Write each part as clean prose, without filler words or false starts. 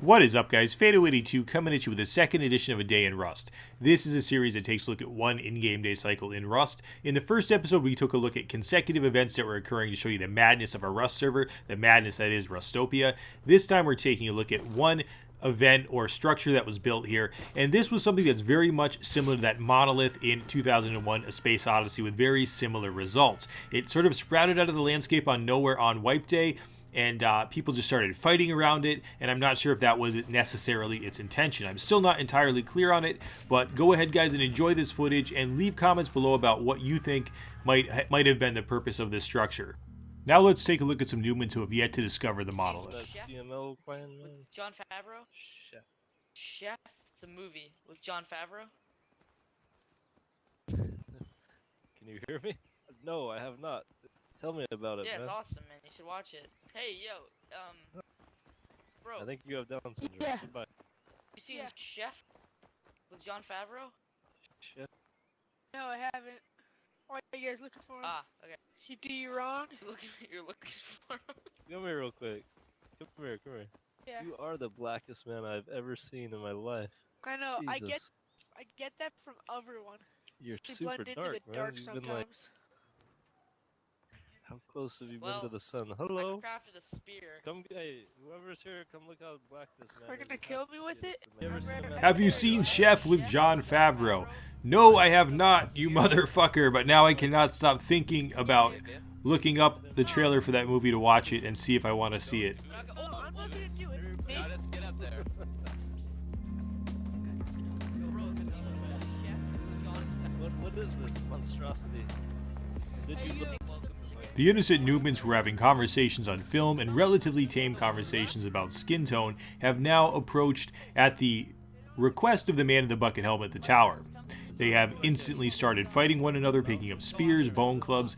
What is up, guys? Fado82 coming at you with the second edition of A Day in Rust. This is a series that takes a look at one in-game day cycle in Rust. In the first episode, we took a look at consecutive events that were occurring to show you the madness of our Rust server, the madness that is Rustopia. This time, we're taking a look at one event or structure that was built here, and this was something that's very much similar to that monolith in 2001 A Space Odyssey with very similar results. It sort of sprouted out of the landscape on nowhere on wipe day, and people just started fighting around it, and I'm not sure if that was necessarily its intention. I'm still not entirely clear on it, but go ahead, guys, and enjoy this footage and leave comments below about what you think might have been the purpose of this structure. Now let's take a look at some Newmans who have yet to discover the monolith. GMO plan. With Jon Favreau? Chef? It's a movie with Jon Favreau? Can you hear me? No, I have not. Tell me about it, yeah, man. It's awesome, man. You should watch it. Hey, yo, bro. I think you have Down syndrome. Yeah. Goodbye. You seen Chef with Jon Favreau? Shit. No, I haven't. What are you guys looking for? Ah, okay. He do you wrong? You're looking for him. Come here real quick. Come here. Yeah. You are the blackest man I've ever seen in my life. I know. I Jesus. get that from everyone. You're They super blend into dark, the man. dark You've sometimes. been like, how close have you Well, been to the sun? I Hello? crafted a spear. Come, hey, whoever's here, come look how black this man We're is. gonna kill me with it? You ever seen a man- Have you seen Chef with Jon Favreau? No, I have not, you motherfucker, but now I cannot stop thinking about looking up the trailer for that movie to watch it and see if I want to see it. Oh, I'm not gonna do it. Me? Let's get up there. What is this monstrosity? Did you look? The innocent Newmans who were having conversations on film and relatively tame conversations about skin tone have now approached at the request of the man in the bucket helmet at the tower. They have instantly started fighting one another, picking up spears, bone clubs,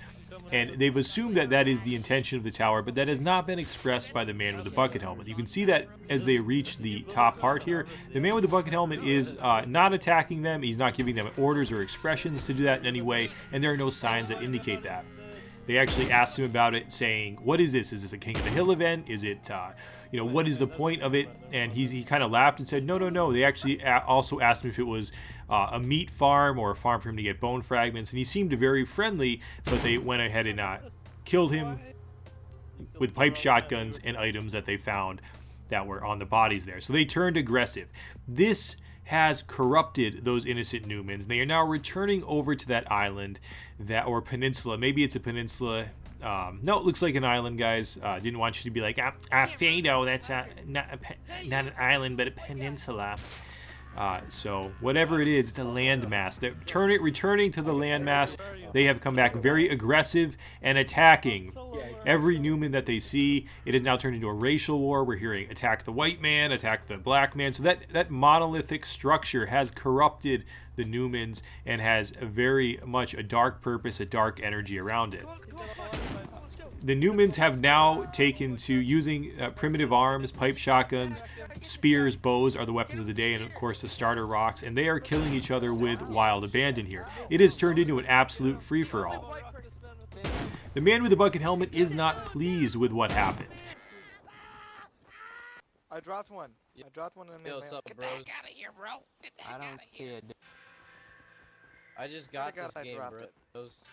and they've assumed that that is the intention of the tower, but that has not been expressed by the man with the bucket helmet. You can see that as they reach the top part here, the man with the bucket helmet is not attacking them, he's not giving them orders or expressions to do that in any way, and there are no signs that indicate that. They actually asked him about it, saying, what is this? Is this a King of the Hill event? Is it, what is the point of it? And he kind of laughed and said, no. They actually also asked him if it was a meat farm or a farm for him to get bone fragments. And he seemed very friendly, but they went ahead and killed him with pipe shotguns and items that they found that were on the bodies there. So they turned aggressive. This has corrupted those innocent Newmans. They are now returning over to that island, or peninsula. Maybe it's a peninsula. No, it looks like an island, guys. Didn't want you to be like, Fado, that's not an island, but a peninsula. So whatever it is, it's a landmass. They're returning to the landmass. They have come back very aggressive and attacking every Newman that they see. It has now turned into a racial war. We're hearing attack the white man, attack the black man. So that monolithic structure has corrupted the Newmans and has very much a dark purpose, a dark energy around it. Come on, let's go. The Newmans have now taken to using primitive arms, pipe shotguns, spears, bows are the weapons of the day, and of course the starter rocks, and they are killing each other with wild abandon here. It has turned into an absolute free-for-all. The man with the bucket helmet is not pleased with what happened. I dropped one. I dropped one in the Yo, mail. what's up, Get the bros? heck out of here, bro. Get the heck I out don't of here. see it. I just got God, this I game, dropped bros. it.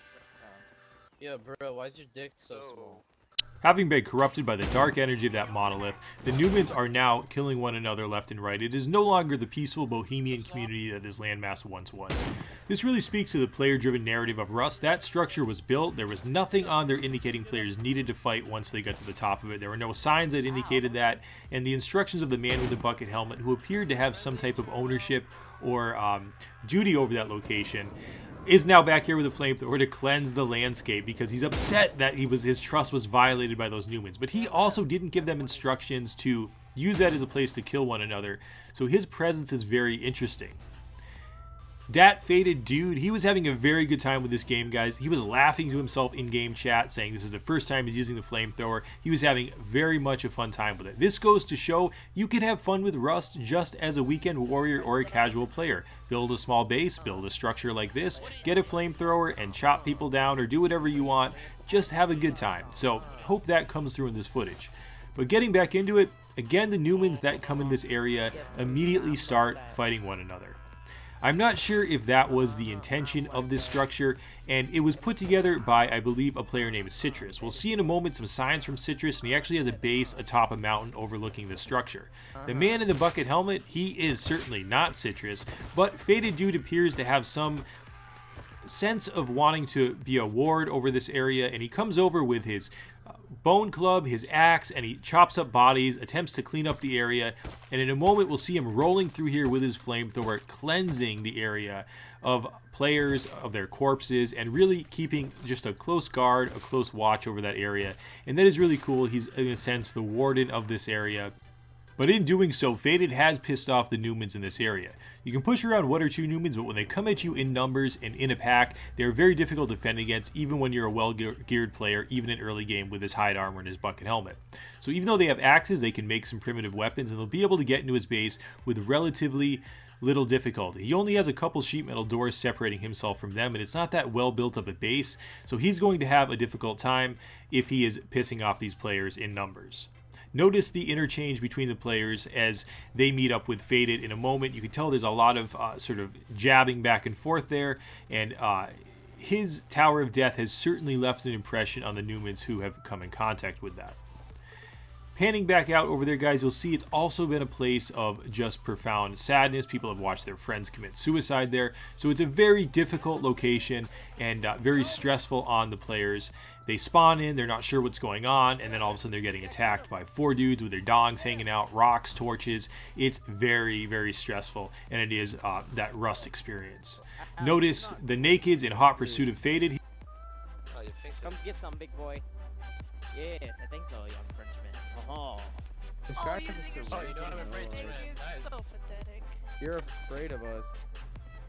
Yeah, bro, why's your dick so small? Having been corrupted by the dark energy of that monolith, the Newmans are now killing one another left and right. It is no longer the peaceful bohemian community that this landmass once was. This really speaks to the player-driven narrative of Rust. That structure was built. There was nothing on there indicating players needed to fight once they got to the top of it. There were no signs that indicated that, and the instructions of the man with the bucket helmet, who appeared to have some type of ownership or duty over that location, is now back here with a flamethrower to cleanse the landscape because he's upset that his trust was violated by those Newmans. But he also didn't give them instructions to use that as a place to kill one another, so his presence is very interesting. That faded dude, he was having a very good time with this game, guys. He was laughing to himself in game chat, saying this is the first time he's using the flamethrower. He was having very much a fun time with it. This goes to show you can have fun with Rust just as a weekend warrior or a casual player. Build a small base, build a structure like this, get a flamethrower and chop people down or do whatever you want. Just have a good time. So hope that comes through in this footage. But getting back into it, Again, the Newmans that come in this area immediately start fighting one another. I'm not sure if that was the intention of this structure, and it was put together by, I believe, a player named Citrus. We'll see in a moment some signs from Citrus, and he actually has a base atop a mountain overlooking this structure. The man in the bucket helmet, he is certainly not Citrus, but Faded Dude appears to have some sense of wanting to be a ward over this area, and he comes over with his bone club, his axe, and he chops up bodies, attempts to clean up the area, and in a moment we'll see him rolling through here with his flamethrower, cleansing the area of players, of their corpses, and really keeping just a close guard, a close watch over that area. And that is really cool. He's in a sense the warden of this area. But in doing so, Faded has pissed off the Newmans in this area. You can push around 1 or 2 Newmans, but when they come at you in numbers and in a pack, they're very difficult to defend against, even when you're a well-geared player, even in early game with his hide armor and his bucket helmet. So even though they have axes, they can make some primitive weapons, and they'll be able to get into his base with relatively little difficulty. He only has a couple sheet metal doors separating himself from them, and it's not that well built of a base, so he's going to have a difficult time if he is pissing off these players in numbers. Notice the interchange between the players as they meet up with Faded in a moment. You can tell there's a lot of sort of jabbing back and forth there, and his Tower of Death has certainly left an impression on the Newmans who have come in contact with that. Panning back out over there, guys, you'll see it's also been a place of just profound sadness. People have watched their friends commit suicide there. So it's a very difficult location and very stressful on the players. They spawn in, they're not sure what's going on, and then all of a sudden they're getting attacked by 4 dudes with their dongs hanging out, rocks, torches. It's very, very stressful, and it is that Rust experience. Notice the Nakeds in hot pursuit of Faded. Oh, you think so? Come get some, big boy. Yes, I think so, young Frenchman. Oh, Oh, using your Oh, you don't have a great thing trend. is Nice. so pathetic. you're afraid of us.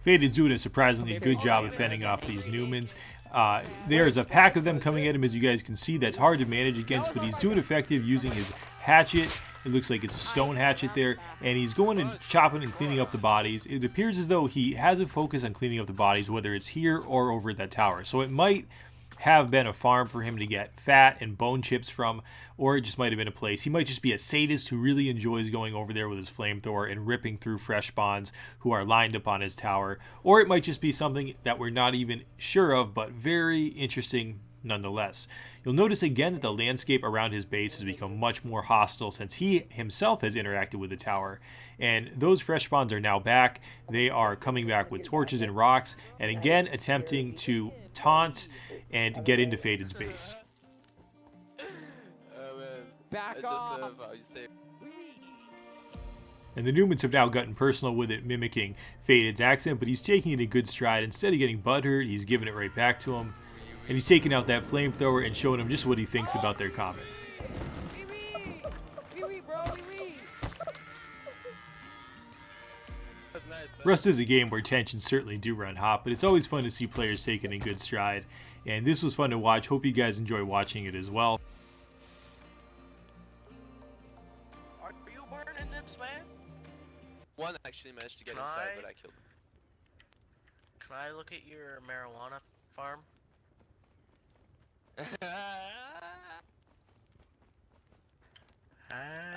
Faded's doing a surprisingly good job of fending off these Newmans. There's a pack of them coming at him, as you guys can see. That's hard to manage against, but he's doing effective using his hatchet. It looks like it's a stone hatchet there, and he's going and chopping and cleaning up the bodies. It appears as though he has a focus on cleaning up the bodies, whether it's here or over at that tower. So it might have been a farm for him to get fat and bone chips from, or it just might have been a place. He might just be a sadist who really enjoys going over there with his flamethrower and ripping through fresh spawns who are lined up on his tower, or it might just be something that we're not even sure of, but very interesting nonetheless. You'll notice again that the landscape around his base has become much more hostile since he himself has interacted with the tower, and those fresh spawns are now back. They are coming back with torches and rocks, and again attempting to taunt and get into Faded's base. Oh man. Back I just off. love how you say. And the Newmans have now gotten personal with it, mimicking Faded's accent, but he's taking it in good stride. Instead of getting butthurt, he's giving it right back to him. And he's taking out that flamethrower and showing him just what he thinks about their comments. That's nice. Rust is a game where tensions certainly do run hot, but it's always fun to see players take it in good stride. And this was fun to watch. Hope you guys enjoy watching it as well. Are you burning this, man? One actually managed to get Can inside, I- but I killed him. Can I look at your marijuana farm? I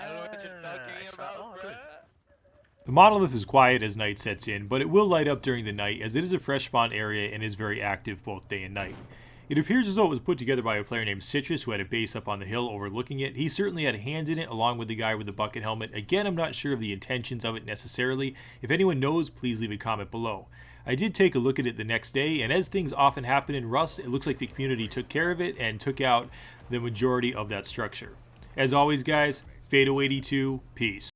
don't know what you're talking about, bruh. The monolith is quiet as night sets in, but it will light up during the night as it is a fresh spawn area and is very active both day and night. It appears as though it was put together by a player named Citrus who had a base up on the hill overlooking it. He certainly had a hand in it along with the guy with the bucket helmet. Again, I'm not sure of the intentions of it necessarily. If anyone knows, please leave a comment below. I did take a look at it the next day, and as things often happen in Rust, it looks like the community took care of it and took out the majority of that structure. As always, guys, Fado82, peace.